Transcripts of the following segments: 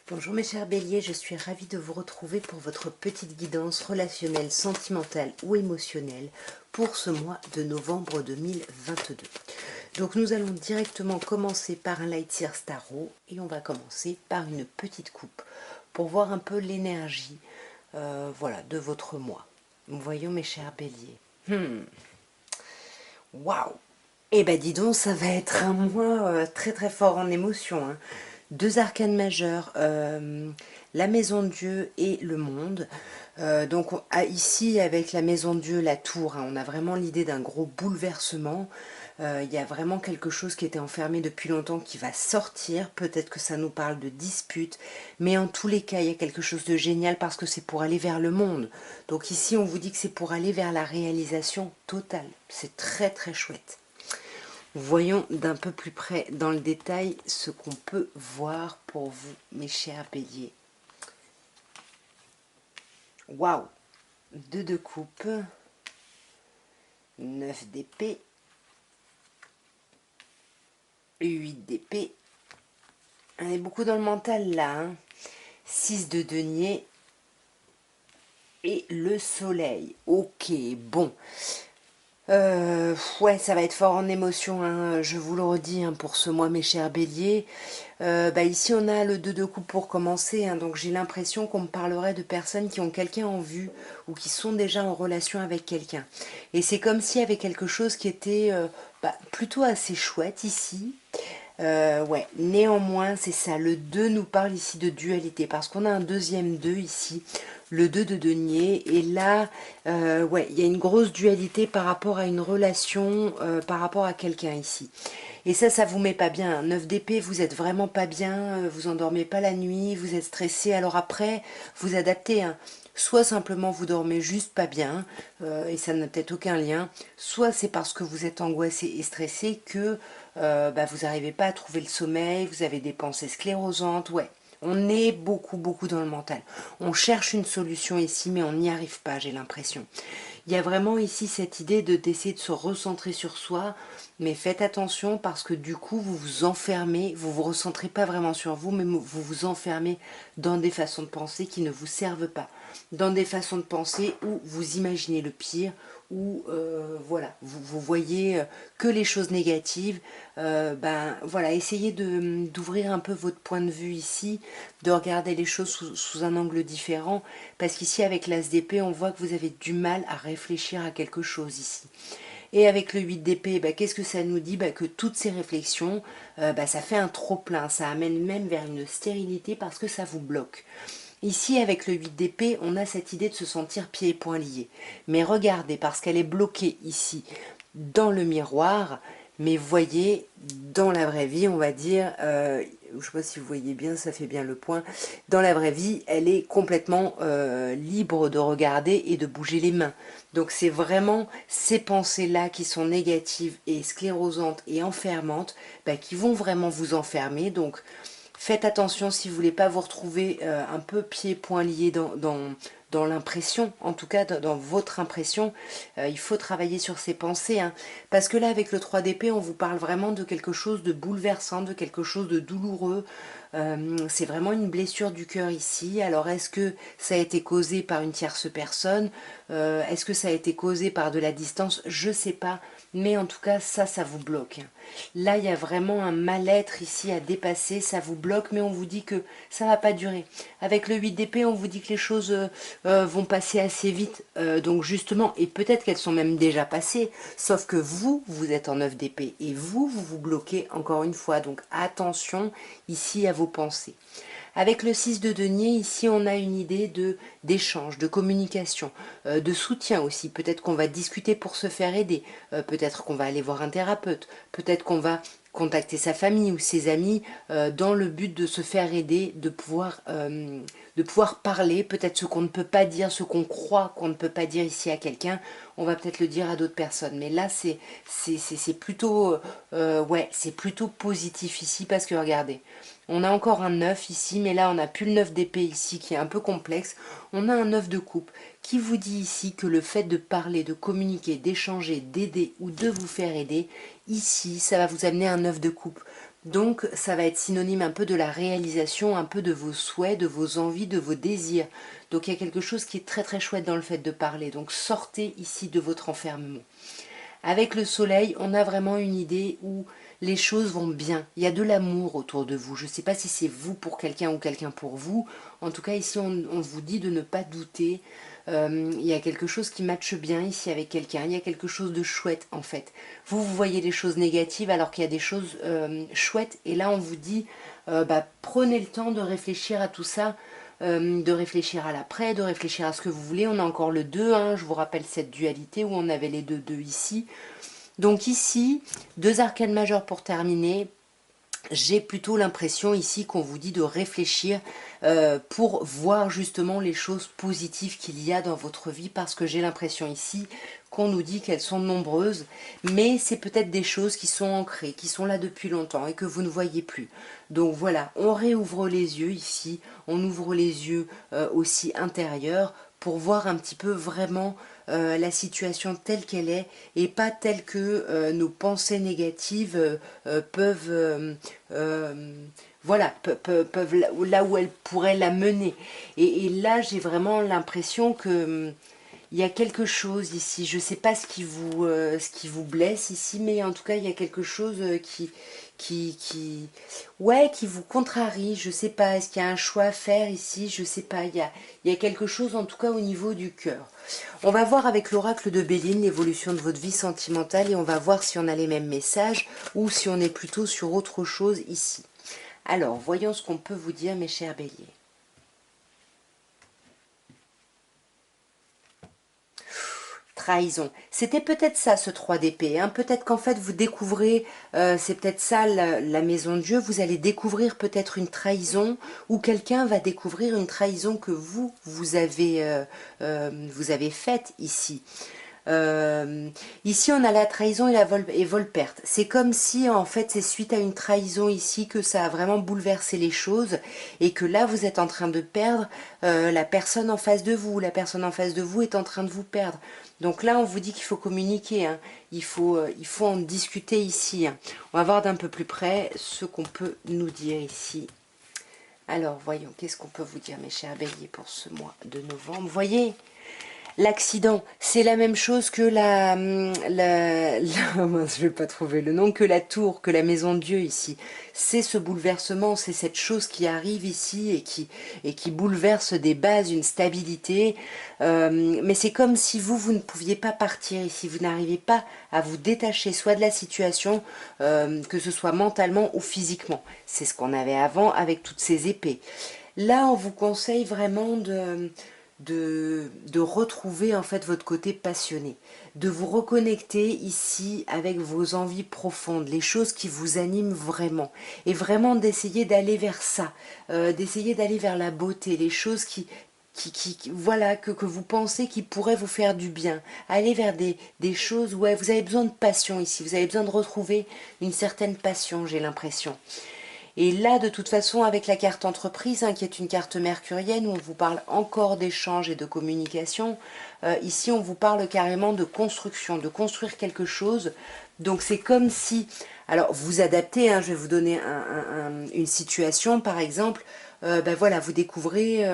Bonjour mes chers béliers, je suis ravie de vous retrouver pour votre petite guidance relationnelle, sentimentale ou émotionnelle pour ce mois de novembre 2022. Donc nous allons directement commencer par un Light Year Tarot et on va commencer par une petite coupe pour voir un peu l'énergie voilà, de votre mois. Voyons mes chers béliers. Waouh! Eh ben dis donc, ça va être un mois très très fort en émotion, hein. Deux arcanes majeurs, la maison de Dieu et le monde. Donc ici avec la maison de Dieu, la tour, hein, on a vraiment l'idée d'un gros bouleversement. Il y a vraiment quelque chose qui était enfermé depuis longtemps qui va sortir. Peut-être que ça nous parle de dispute, mais en tous les cas, il y a quelque chose de génial parce que c'est pour aller vers le monde. Donc ici, on vous dit que c'est pour aller vers la réalisation totale. C'est très très chouette. Voyons d'un peu plus près dans le détail ce qu'on peut voir pour vous, mes chers béliers. Waouh! 2 de coupe, 9 d'épée, 8 d'épée. On est beaucoup dans le mental là, hein. 6 de denier et le soleil. Ok, bon. Ouais, ça va être fort en émotion, hein, je vous le redis, hein, pour ce mois, mes chers béliers. Ici, on a le 2 de coupe pour commencer, hein, donc j'ai l'impression qu'on me parlerait de personnes qui ont quelqu'un en vue ou qui sont déjà en relation avec quelqu'un. Et c'est comme s'il y avait quelque chose qui était plutôt assez chouette ici. Ouais, néanmoins, c'est ça. Le 2 nous parle ici de dualité parce qu'on a un deuxième 2 ici, le 2 de denier. Et là, ouais, il y a une grosse dualité par rapport à une relation, par rapport à quelqu'un ici. Et ça vous met pas bien. 9 d'épée, vous êtes vraiment pas bien, vous endormez pas la nuit, vous êtes stressé. Alors après, vous adaptez, hein. Soit simplement vous dormez juste pas bien, et ça n'a peut-être aucun lien, soit c'est parce que vous êtes angoissé et stressé que vous n'arrivez pas à trouver le sommeil, vous avez des pensées sclérosantes, ouais. On est beaucoup dans le mental. On cherche une solution ici, mais on n'y arrive pas, j'ai l'impression. Il y a vraiment ici cette idée d'essayer de se recentrer sur soi, mais faites attention parce que du coup, vous vous enfermez, vous vous recentrez pas vraiment sur vous, mais vous vous enfermez dans des façons de penser qui ne vous servent pas, dans des façons de penser où vous imaginez le pire, où voilà, vous voyez que les choses négatives. Voilà, essayez d'ouvrir un peu votre point de vue ici, de regarder les choses sous un angle différent, parce qu'ici avec l'as d'épée, on voit que vous avez du mal à réfléchir à quelque chose ici. Et avec le 8 d'épée, qu'est-ce que ça nous dit? Que toutes ces réflexions, ça fait un trop-plein, ça amène même vers une stérilité parce que ça vous bloque. Ici, avec le 8 d'épée, on a cette idée de se sentir pieds et poings liés. Mais regardez, parce qu'elle est bloquée ici, dans le miroir, mais voyez, dans la vraie vie, on va dire, je ne sais pas si vous voyez bien, ça fait bien le point, dans la vraie vie, elle est complètement libre de regarder et de bouger les mains. Donc c'est vraiment ces pensées-là qui sont négatives et sclérosantes et enfermantes, qui vont vraiment vous enfermer. Donc faites attention si vous voulez pas vous retrouver un peu pieds et poings liés dans l'impression, en tout cas dans votre impression. Il faut travailler sur ces pensées, hein, parce que là avec le 3 d'épée on vous parle vraiment de quelque chose de bouleversant, de quelque chose de douloureux. C'est vraiment une blessure du cœur ici. Alors est-ce que ça a été causé par une tierce personne? Est-ce que ça a été causé par de la distance? Je sais pas, mais en tout cas ça vous bloque. Là il y a vraiment un mal-être ici à dépasser, ça vous bloque, mais on vous dit que ça va pas durer. Avec le 8 d'épée on vous dit que les choses vont passer assez vite, donc justement, et peut-être qu'elles sont même déjà passées, sauf que vous êtes en 9 d'épée, et vous vous bloquez encore une fois, donc attention ici à vos pensées. Avec le 6 de denier, ici on a une idée d'échange, de communication, de soutien aussi. Peut-être qu'on va discuter pour se faire aider, peut-être qu'on va aller voir un thérapeute, peut-être qu'on va contacter sa famille ou ses amis dans le but de se faire aider, de pouvoir parler, peut-être ce qu'on ne peut pas dire, ce qu'on croit qu'on ne peut pas dire ici à quelqu'un, on va peut-être le dire à d'autres personnes. Mais là, c'est plutôt, ouais, c'est plutôt positif ici parce que regardez, on a encore un 9 ici, mais là on n'a plus le 9 d'épée ici qui est un peu complexe. On a un 9 de coupe qui vous dit ici que le fait de parler, de communiquer, d'échanger, d'aider ou de vous faire aider, ici ça va vous amener un 9 de coupe. Donc ça va être synonyme un peu de la réalisation, un peu de vos souhaits, de vos envies, de vos désirs. Donc il y a quelque chose qui est très très chouette dans le fait de parler. Donc sortez ici de votre enfermement. Avec le soleil, on a vraiment une idée où les choses vont bien. Il y a de l'amour autour de vous. Je ne sais pas si c'est vous pour quelqu'un ou quelqu'un pour vous. En tout cas, ici, on vous dit de ne pas douter. Il y a quelque chose qui matche bien ici avec quelqu'un. Il y a quelque chose de chouette, en fait. Vous voyez des choses négatives alors qu'il y a des choses chouettes. Et là, on vous dit, prenez le temps de réfléchir à tout ça. De réfléchir à l'après, de réfléchir à ce que vous voulez. On a encore le 2, hein, je vous rappelle cette dualité où on avait les deux ici. Donc ici, 2 arcanes majeures pour terminer. J'ai plutôt l'impression ici qu'on vous dit de réfléchir pour voir justement les choses positives qu'il y a dans votre vie, parce que j'ai l'impression ici qu'on nous dit qu'elles sont nombreuses, mais c'est peut-être des choses qui sont ancrées, qui sont là depuis longtemps et que vous ne voyez plus. Donc voilà, on réouvre les yeux ici, on ouvre les yeux aussi intérieurs pour voir un petit peu vraiment la situation telle qu'elle est et pas telle que nos pensées négatives voilà, peuvent là où elles pourraient la mener. Et là, j'ai vraiment l'impression que il y a quelque chose ici. Je ne sais pas ce qui vous blesse ici, mais en tout cas, il y a quelque chose ouais, qui vous contrarie. Je ne sais pas. Est-ce qu'il y a un choix à faire ici? Je ne sais pas. Il y a quelque chose, en tout cas, au niveau du cœur. On va voir avec l'oracle de Béline l'évolution de votre vie sentimentale et on va voir si on a les mêmes messages ou si on est plutôt sur autre chose ici. Alors, voyons ce qu'on peut vous dire, mes chers béliers. Trahison. C'était peut-être ça, ce 3 d'épée. Hein. Peut-être qu'en fait, vous découvrez, c'est peut-être ça la maison de Dieu, vous allez découvrir peut-être une trahison, ou quelqu'un va découvrir une trahison que vous avez faite ici. Ici, on a la trahison et la vol-perte. C'est comme si, en fait, c'est suite à une trahison ici que ça a vraiment bouleversé les choses et que là, vous êtes en train de perdre la personne en face de vous. La personne en face de vous est en train de vous perdre. Donc là, on vous dit qu'il faut communiquer. Hein. Il faut en discuter ici. Hein. On va voir d'un peu plus près ce qu'on peut nous dire ici. Alors, voyons, qu'est-ce qu'on peut vous dire, mes chers béliers, pour ce mois de novembre. Vous voyez, l'accident, c'est la même chose que je vais pas trouver le nom, que la tour, que la maison de Dieu ici. C'est ce bouleversement, c'est cette chose qui arrive ici et qui bouleverse des bases, une stabilité. Mais c'est comme si vous ne pouviez pas partir ici, vous n'arrivez pas à vous détacher soit de la situation, que ce soit mentalement ou physiquement. C'est ce qu'on avait avant avec toutes ces épées. Là, on vous conseille vraiment de retrouver en fait votre côté passionné, de vous reconnecter ici avec vos envies profondes, les choses qui vous animent vraiment, et vraiment d'essayer d'aller vers ça, d'essayer d'aller vers la beauté, les choses voilà, que vous pensez qui pourraient vous faire du bien. Aller vers des choses, ouais, vous avez besoin de passion ici, vous avez besoin de retrouver une certaine passion, j'ai l'impression. Et là, de toute façon, avec la carte entreprise, hein, qui est une carte mercurienne, où on vous parle encore d'échange et de communication, ici on vous parle carrément de construction, de construire quelque chose. Donc c'est comme si, alors vous adaptez, hein, je vais vous donner une situation par exemple, voilà, vous découvrez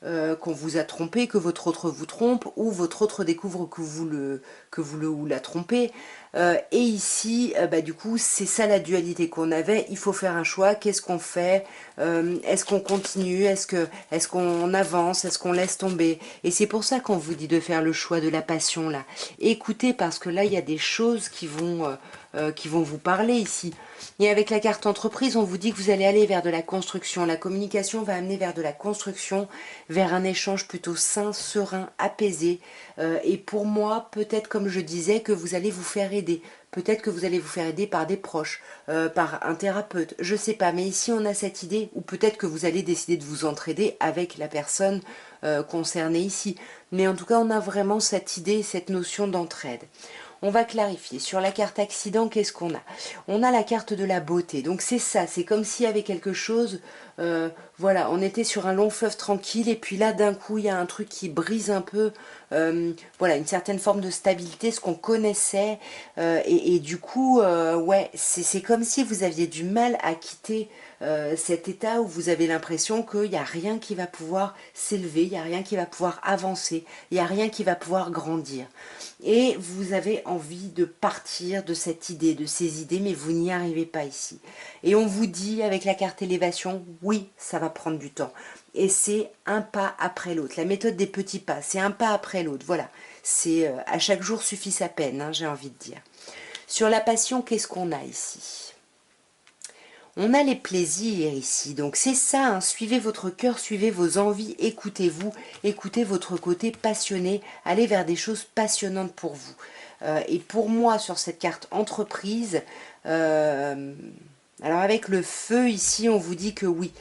qu'on vous a trompé, que votre autre vous trompe, ou votre autre découvre que vous le ou la trompez. Et ici, du coup, c'est ça la dualité qu'on avait. Il faut faire un choix. Qu'est-ce qu'on fait? Est-ce qu'on continue? Est-ce qu'on avance? Est-ce qu'on laisse tomber? Et c'est pour ça qu'on vous dit de faire le choix de la passion là. Écoutez, parce que là, il y a des choses qui vont vous parler ici. Et avec la carte entreprise, on vous dit que vous allez aller vers de la construction. La communication va amener vers de la construction, vers un échange plutôt sain, serein, apaisé. Et pour moi, peut-être comme je disais, que vous allez vous faire aider. Peut-être que vous allez vous faire aider par des proches, par un thérapeute, je sais pas. Mais ici, on a cette idée, ou peut-être que vous allez décider de vous entraider avec la personne concernée ici. Mais en tout cas, on a vraiment cette idée, cette notion d'entraide. On va clarifier. Sur la carte accident, qu'est-ce qu'on a? On a la carte de la beauté. Donc c'est ça, c'est comme s'il y avait quelque chose, voilà, on était sur un long fleuve tranquille et puis là d'un coup il y a un truc qui brise un peu, voilà, une certaine forme de stabilité, ce qu'on connaissait, et du coup, ouais, c'est comme si vous aviez du mal à quitter cet état où vous avez l'impression qu'il n'y a rien qui va pouvoir s'élever, il n'y a rien qui va pouvoir avancer, il n'y a rien qui va pouvoir grandir. Et vous avez envie de partir de cette idée, de ces idées, mais vous n'y arrivez pas ici. Et on vous dit avec la carte élévation, oui, ça va prendre du temps. Et c'est un pas après l'autre. La méthode des petits pas, c'est un pas après l'autre. Voilà, c'est à chaque jour suffit sa peine, hein, j'ai envie de dire. Sur la passion, qu'est-ce qu'on a ici? On a les plaisirs ici, donc c'est ça, hein, suivez votre cœur, suivez vos envies, écoutez-vous, écoutez votre côté passionné, allez vers des choses passionnantes pour vous. Et pour moi, sur cette carte entreprise, alors avec le feu ici, on vous dit que oui,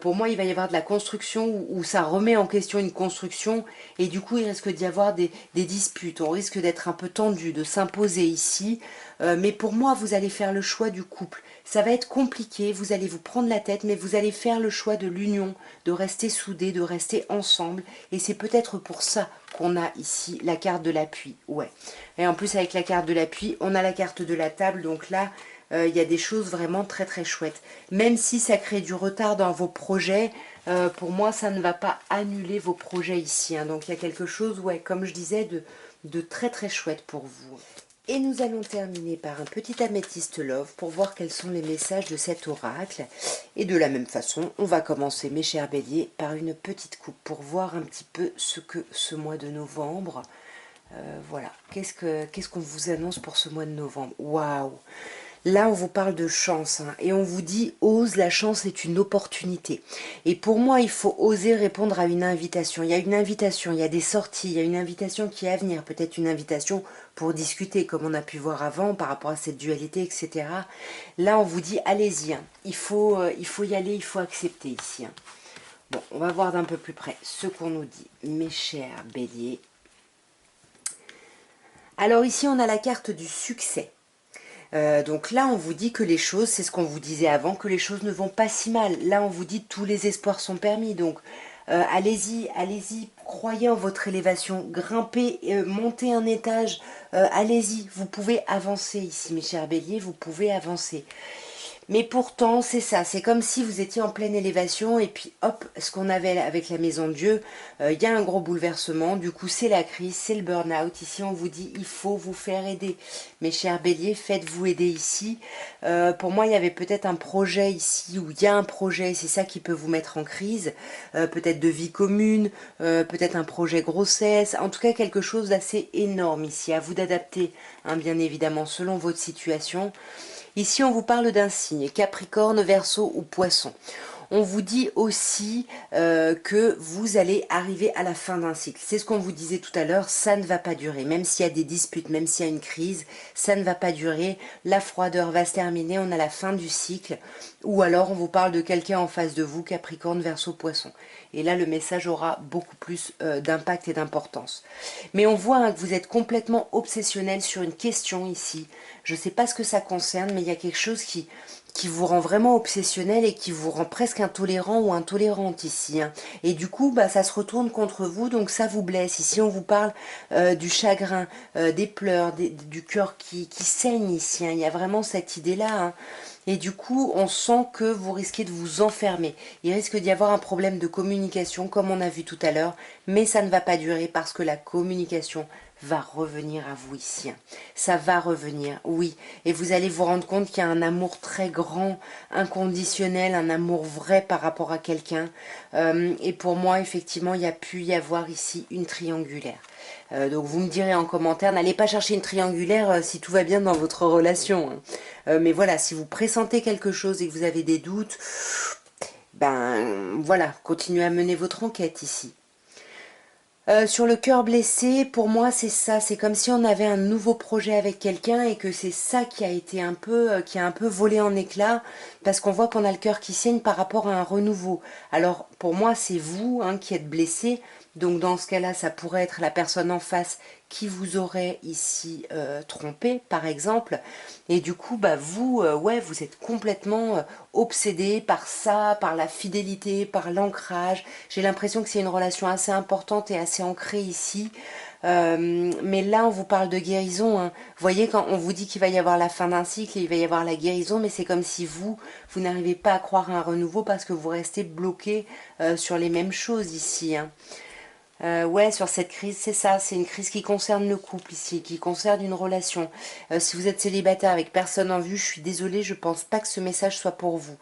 pour moi il va y avoir de la construction où ça remet en question une construction et du coup il risque d'y avoir des disputes, on risque d'être un peu tendu, de s'imposer ici, mais pour moi vous allez faire le choix du couple. Ça va être compliqué, vous allez vous prendre la tête, mais vous allez faire le choix de l'union, de rester soudés, de rester ensemble. Et c'est peut-être pour ça qu'on a ici la carte de l'appui. Ouais. Et en plus, avec la carte de l'appui, on a la carte de la table. Donc là, il y a des choses vraiment très très chouettes. Même si ça crée du retard dans vos projets, pour moi, ça ne va pas annuler vos projets ici, hein. Donc il y a quelque chose, ouais, comme je disais, de très très chouette pour vous. Et nous allons terminer par un petit améthyste love pour voir quels sont les messages de cet oracle. Et de la même façon, on va commencer, mes chers béliers, par une petite coupe pour voir un petit peu ce que ce mois de novembre, voilà, qu'est-ce qu'on vous annonce pour ce mois de novembre. Waouh! Là, on vous parle de chance, hein, et on vous dit, ose, la chance est une opportunité. Et pour moi, il faut oser répondre à une invitation. Il y a une invitation, il y a des sorties, il y a une invitation qui est à venir, peut-être une invitation pour discuter, comme on a pu voir avant, par rapport à cette dualité, etc. Là, on vous dit, allez-y, hein, il faut y aller, il faut accepter ici. Hein. Bon, on va voir d'un peu plus près ce qu'on nous dit, mes chers béliers. Alors ici, on a la carte du succès. Donc là, on vous dit que les choses, c'est ce qu'on vous disait avant, que les choses ne vont pas si mal. Là, on vous dit tous les espoirs sont permis. Donc, allez-y, allez-y, croyez en votre élévation, grimpez, montez un étage, allez-y, vous pouvez avancer ici, mes chers béliers, vous pouvez avancer. Mais pourtant, c'est ça, c'est comme si vous étiez en pleine élévation et puis hop, ce qu'on avait avec la Maison de Dieu, il y a un gros bouleversement, du coup c'est la crise, c'est le burn-out. Ici on vous dit, il faut vous faire aider. Mes chers béliers, faites-vous aider ici. Pour moi, il y avait peut-être un projet ici, où il y a un projet, c'est ça qui peut vous mettre en crise, peut-être de vie commune, peut-être un projet grossesse, en tout cas quelque chose d'assez énorme ici. À vous d'adapter, hein, bien évidemment, selon votre situation. Ici, on vous parle d'un signe, Capricorne, Verseau ou Poisson. On vous dit aussi que vous allez arriver à la fin d'un cycle. C'est ce qu'on vous disait tout à l'heure, ça ne va pas durer. Même s'il y a des disputes, même s'il y a une crise, ça ne va pas durer. La froideur va se terminer, on a la fin du cycle. Ou alors on vous parle de quelqu'un en face de vous, Capricorne, Verseau, Poisson. Et là, le message aura beaucoup plus d'impact et d'importance. Mais on voit hein, que vous êtes complètement obsessionnel sur une question ici. Je ne sais pas ce que ça concerne, mais il y a quelque chose qui vous rend vraiment obsessionnel et qui vous rend presque intolérant ou intolérante ici. Hein. Et du coup, bah, ça se retourne contre vous, donc ça vous blesse. Ici, on vous parle du chagrin, des pleurs, du cœur qui saigne ici. Hein. Il y a vraiment cette idée-là. Hein. Et du coup, on sent que vous risquez de vous enfermer. Il risque d'y avoir un problème de communication, comme on a vu tout à l'heure, mais ça ne va pas durer parce que la communication va revenir à vous ici. Ça va revenir, oui. Et vous allez vous rendre compte qu'il y a un amour très grand, inconditionnel, un amour vrai par rapport à quelqu'un. Et pour moi, effectivement, il y a pu y avoir ici une triangulaire. Donc vous me direz en commentaire, n'allez pas chercher une triangulaire si tout va bien dans votre relation. Hein. Mais voilà, si vous pressentez quelque chose et que vous avez des doutes, ben voilà, continuez à mener votre enquête ici. Sur le cœur blessé, pour moi c'est ça, c'est comme si on avait un nouveau projet avec quelqu'un et que c'est ça qui a été un peu, qui a un peu volé en éclats, parce qu'on voit qu'on a le cœur qui saigne par rapport à un renouveau. Alors pour moi c'est vous hein, qui êtes blessé Donc dans ce cas-là, ça pourrait être la personne en face qui vous aurait ici trompé, par exemple. Et du coup, bah vous, ouais, vous êtes complètement obsédé par ça, par la fidélité, par l'ancrage. J'ai l'impression que c'est une relation assez importante et assez ancrée ici. Mais là, on vous parle de guérison, hein. Vous voyez, quand on vous dit qu'il va y avoir la fin d'un cycle et il va y avoir la guérison, mais c'est comme si vous n'arrivez pas à croire à un renouveau parce que vous restez bloqué sur les mêmes choses ici, hein. Ouais, sur cette crise, c'est ça, c'est une crise qui concerne le couple ici, qui concerne une relation. Si vous êtes célibataire avec personne en vue, je suis désolée, je pense pas que ce message soit pour vous.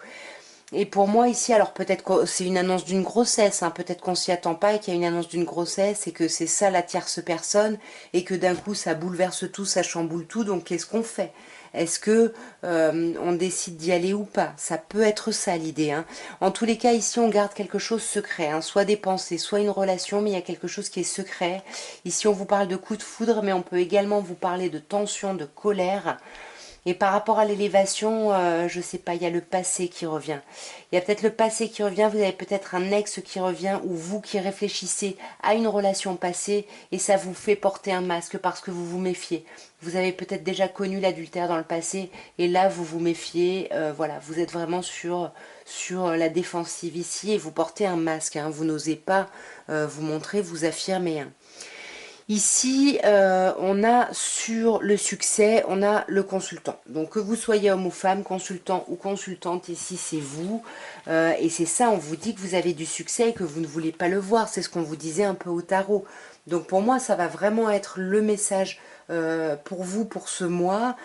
Et pour moi ici, alors peut-être que c'est une annonce d'une grossesse, hein, peut-être qu'on s'y attend pas et qu'il y a une annonce d'une grossesse et que c'est ça la tierce personne et que d'un coup ça bouleverse tout, ça chamboule tout, donc qu'est-ce qu'on fait? Est-ce que on décide d'y aller ou pas? Ça peut être ça l'idée, hein. En tous les cas, ici on garde quelque chose secret, hein, soit des pensées, soit une relation, mais il y a quelque chose qui est secret. Ici on vous parle de coup de foudre, mais on peut également vous parler de tension, de colère. Et par rapport à l'élévation, je sais pas, il y a le passé qui revient. Il y a peut-être le passé qui revient, vous avez peut-être un ex qui revient ou vous qui réfléchissez à une relation passée et ça vous fait porter un masque parce que vous vous méfiez. Vous avez peut-être déjà connu l'adultère dans le passé et là vous vous méfiez, voilà, vous êtes vraiment sur la défensive ici et vous portez un masque, hein, vous n'osez pas vous montrer, vous affirmer, hein. Ici, on a sur le succès, on a le consultant. Donc que vous soyez homme ou femme, consultant ou consultante, ici c'est vous. Et c'est ça, on vous dit que vous avez du succès et que vous ne voulez pas le voir. C'est ce qu'on vous disait un peu au tarot. Donc pour moi, ça va vraiment être le message pour vous, pour ce mois.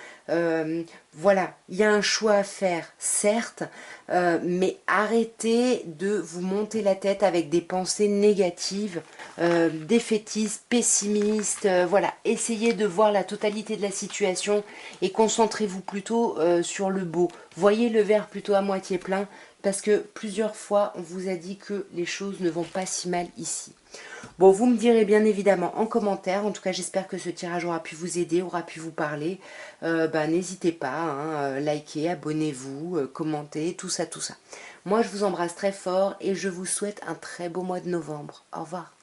Voilà, il y a un choix à faire, certes, mais arrêtez de vous monter la tête avec des pensées négatives, défaitistes, pessimistes. Voilà, essayez de voir la totalité de la situation et concentrez-vous plutôt sur le beau. Voyez le verre plutôt à moitié plein parce que plusieurs fois, on vous a dit que les choses ne vont pas si mal ici. Bon, vous me direz bien évidemment en commentaire. En tout cas, j'espère que ce tirage aura pu vous aider, aura pu vous parler. N'hésitez pas, hein, likez, abonnez-vous, commentez, tout ça, tout ça. Moi, je vous embrasse très fort et je vous souhaite un très beau mois de novembre. Au revoir.